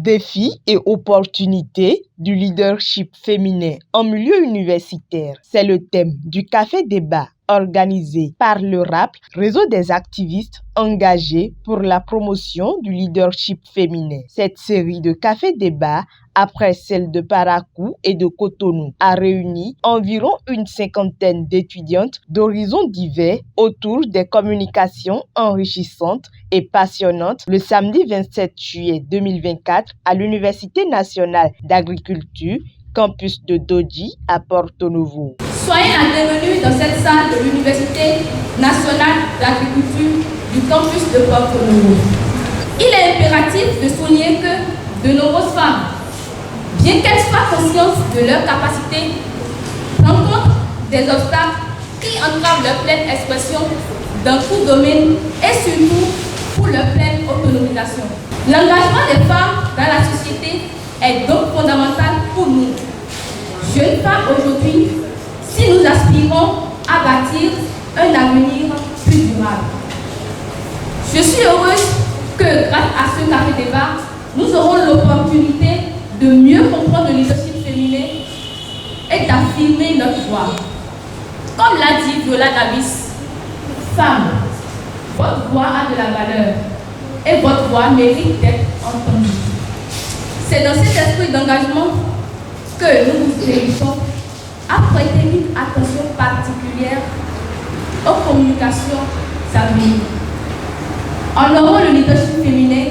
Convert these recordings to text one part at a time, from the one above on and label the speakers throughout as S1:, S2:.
S1: Défis et opportunités du leadership féminin en milieu universitaire. C'est le thème du café débat organisé par le RAPL, réseau des activistes engagés pour la promotion du leadership féminin. Cette série de café débat, après celle de Parakou et de Cotonou, a réuni environ une cinquantaine d'étudiantes d'horizons divers autour des communications enrichissantes et passionnantes le samedi 27 juillet 2024 à l'Université nationale d'agriculture, campus de Dodji à Porto Novo.
S2: Soyez la bienvenue dans cette salle de l'Université nationale d'agriculture du campus de Porto Novo. Il est impératif de souligner que de nombreuses femmes, bien qu'elles soient conscientes de leur capacité, rencontrent des obstacles qui entravent leur pleine expression dans tout domaine et surtout pour leur pleine autonomisation. L'engagement des femmes dans la société est donc fondamental pour nous, jeunes femmes aujourd'hui, si nous aspirons à bâtir un avenir plus durable. Je suis heureuse que grâce à ce café débat, nous aurons l'opportunité de mieux comprendre le leadership féminin et d'affirmer notre voix. Comme l'a dit Viola Davis, femme, votre voix a de la valeur et votre voix mérite d'être entendue. C'est dans cet esprit d'engagement que nous vous invitons à prêter une attention particulière aux communications à venir. Honorons le leadership féminin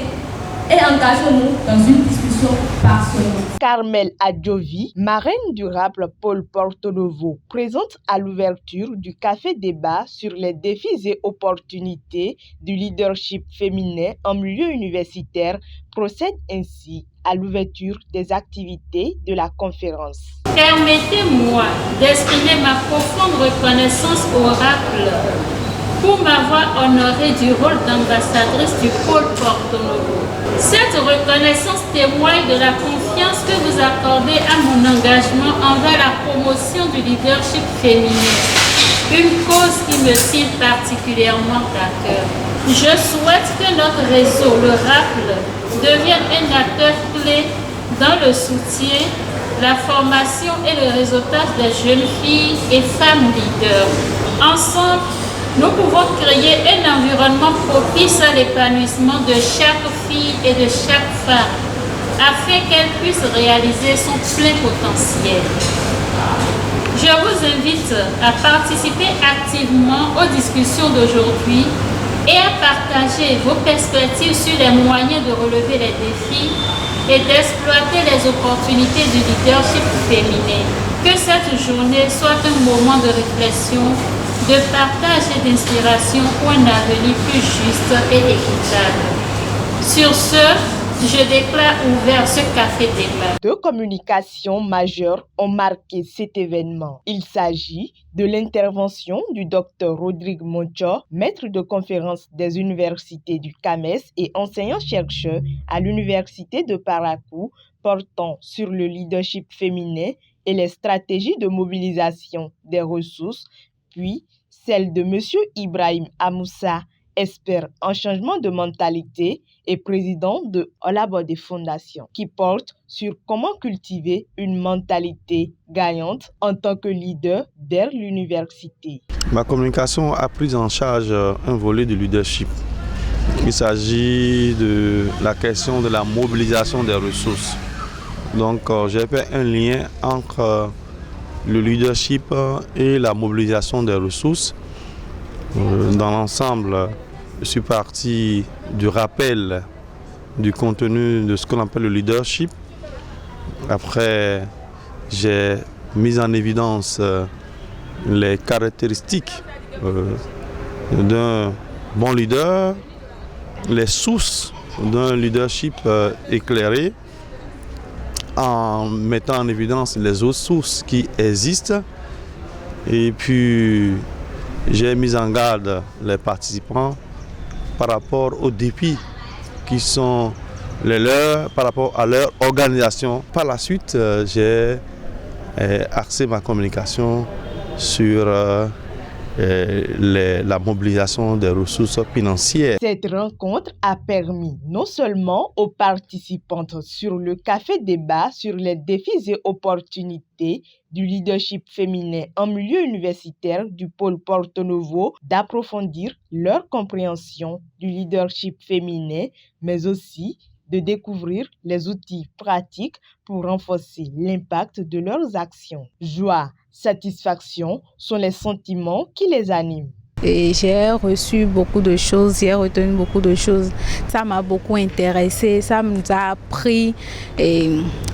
S2: et engageons-nous dans une discussion passionnante.
S1: Carmel Adjovi, marraine du RAPL Pôle Porto Novo, présente à l'ouverture du café débat sur les défis et opportunités du leadership féminin en milieu universitaire, procède ainsi à l'ouverture des activités de la conférence.
S3: Permettez-moi d'exprimer ma profonde reconnaissance au RAPL pour m'avoir honorée du rôle d'ambassadrice du pôle Porto Novo. Cette reconnaissance témoigne de la confiance que vous accordez à mon engagement envers la promotion du leadership féminin, une cause qui me tient particulièrement à cœur. Je souhaite que notre réseau, le RAPL, devienne un acteur clé dans le soutien, la formation et le réseautage des jeunes filles et femmes leaders. Ensemble, nous pouvons créer un environnement propice à l'épanouissement de chaque fille et de chaque femme, afin qu'elle puisse réaliser son plein potentiel. Je vous invite à participer activement aux discussions d'aujourd'hui et à partager vos perspectives sur les moyens de relever les défis et d'exploiter les opportunités du leadership féminin. Que cette journée soit un moment de réflexion, de partage et d'inspiration pour un avenir plus juste et équitable. Sur ce, je déclare ouvert ce café débat.
S1: Deux communications majeures ont marqué cet événement. Il s'agit de l'intervention du Dr Rodrigue Moncho, maître de conférence des universités du CAMES et enseignant-chercheur à l'université de Parakou, portant sur le leadership féminin et les stratégies de mobilisation des ressources, puis celle de M. Ibrahim Amoussa, expert en changement de mentalité et président de Olabode Fondation, qui porte sur comment cultiver une mentalité gagnante en tant que leader vers l'université.
S4: Ma communication a pris en charge un volet de leadership. Il s'agit de la question de la mobilisation des ressources. Donc j'ai fait un lien entre le leadership et la mobilisation des ressources. Dans l'ensemble, je suis parti du rappel du contenu de ce qu'on appelle le leadership. Après, j'ai mis en évidence les caractéristiques d'un bon leader, les sources d'un leadership éclairé, en mettant en évidence les autres sources qui existent. Et puis, j'ai mis en garde les participants par rapport aux défis qui sont les leurs, par rapport à leur organisation. Par la suite, j'ai axé ma communication sur la mobilisation des ressources financières.
S1: Cette rencontre a permis non seulement aux participantes sur le café débat sur les défis et opportunités du leadership féminin en milieu universitaire du pôle Porto Novo d'approfondir leur compréhension du leadership féminin, mais aussi de découvrir les outils pratiques pour renforcer l'impact de leurs actions. Joie, satisfaction sont les sentiments qui les animent.
S5: Et j'ai reçu beaucoup de choses, j'ai retenu beaucoup de choses. Ça m'a beaucoup intéressé, ça nous a appris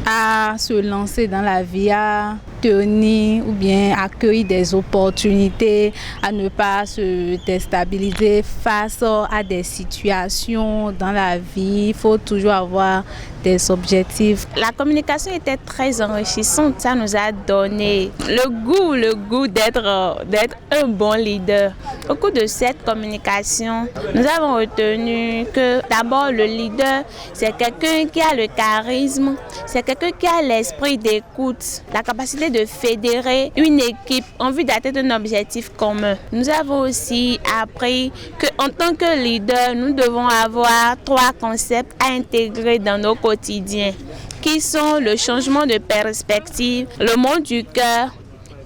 S5: à se lancer dans la vie, à tenir ou bien accueillir des opportunités, à ne pas se déstabiliser face à des situations dans la vie. Il faut toujours avoir des objectifs.
S6: La communication était très enrichissante. Ça nous a donné le goût d'être un bon leader. Au cours de cette communication, nous avons retenu que d'abord le leader, c'est quelqu'un qui a le charisme, c'est quelqu'un qui a l'esprit d'écoute, la capacité de fédérer une équipe en vue d'atteindre un objectif commun. Nous avons aussi appris qu'en tant que leader, nous devons avoir 3 concepts à intégrer dans nos quotidiens, qui sont le changement de perspective, le monde du cœur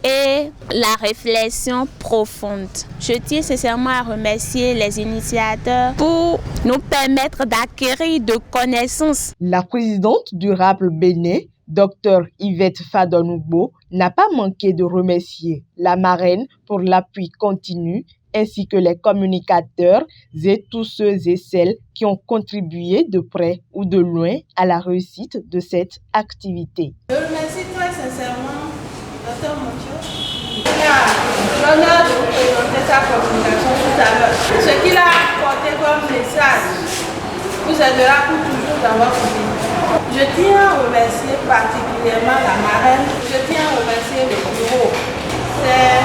S6: et la réflexion profonde. Je tiens sincèrement à remercier les initiateurs pour nous permettre d'acquérir de connaissances.
S1: La présidente du RAPL Bénin, Dr Yvette Fadonoubo, n'a pas manqué de remercier la marraine pour l'appui continu ainsi que les communicateurs et tous ceux et celles qui ont contribué de près ou de loin à la réussite de cette activité.
S7: Je remercie très sincèrement Dr Moncho qui a l'honneur de vous présenter sa communication tout à l'heure. Ce qu'il a apporté comme message vous aidera pour toujours dans votre vie. Je tiens à remercier particulièrement la marraine. Je tiens à remercier le bureau. C'est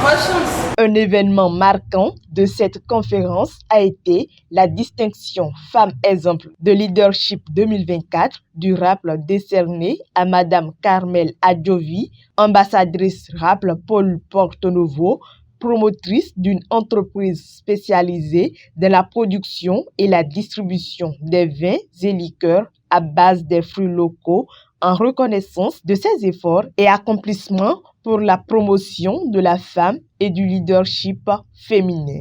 S7: votre chance.
S1: Un événement marquant de cette conférence a été la distinction Femmes Exemple de Leadership 2024 du RAPL décernée à Madame Carmel Adjovi, ambassadrice RAPL Pôle Porto Novo, promotrice d'une entreprise spécialisée dans la production et la distribution des vins et liqueurs à base des fruits locaux, en reconnaissance de ses efforts et accomplissements pour la promotion de la femme et du leadership féminin.